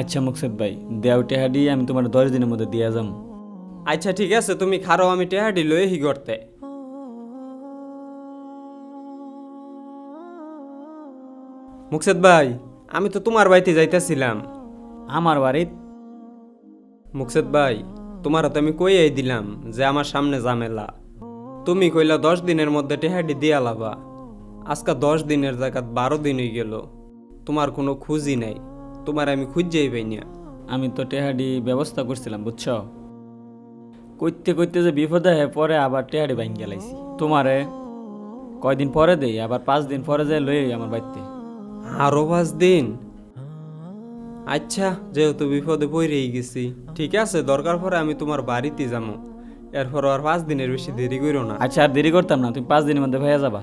আচ্ছা মুকসেদ ভাই, দেও টেহাডি আমি তোমার 10 দিনের মধ্যে দিয়ে যাম। আচ্ছা ঠিক আছে, তুমি খারো, আমি টেহাডি লয়ে হি করতে। মুকসেদ ভাই, আমি তো তোমার বাড়িতে যাইতেছিলাম। আমার বাড়িত? মুকসেদ ভাই, তোমার তো আমি কইয়াই দিলাম যে আমার সামনে ঝামেলা। তুমি কইলা 10 দিনের মধ্যে টেহাডি দিয়া লাবা। আজকা 10 দিনের জায়গাত 12 দিন হয়ে গেল, তোমার কোনো খুঁজই নাই। তোমার আমি খুঁজেই পাই না। আমি তো টেহাডি ব্যবস্থা করছিলাম বুঝছো, কইতে কইতে যে বিপদে হয়ে পরে আবার টেহাডি বাইন গেলাইছি। তোমারে কয়দিন পরে দেই, আবার 5 দিন পরে যায় লই আমার বাড়িতে। আরো 5 দিন? আচ্ছা, যেহেতু বিপদে পড়েই গেছি, ঠিক আছে, দরকার পরে আমি তোমার বাড়িতে যাবো। এরপর আর 5 দিনের বেশি দেরি করো না। আচ্ছা আর দেরি করতাম না, তুমি 5 দিনের মধ্যে হয়ে যাবা।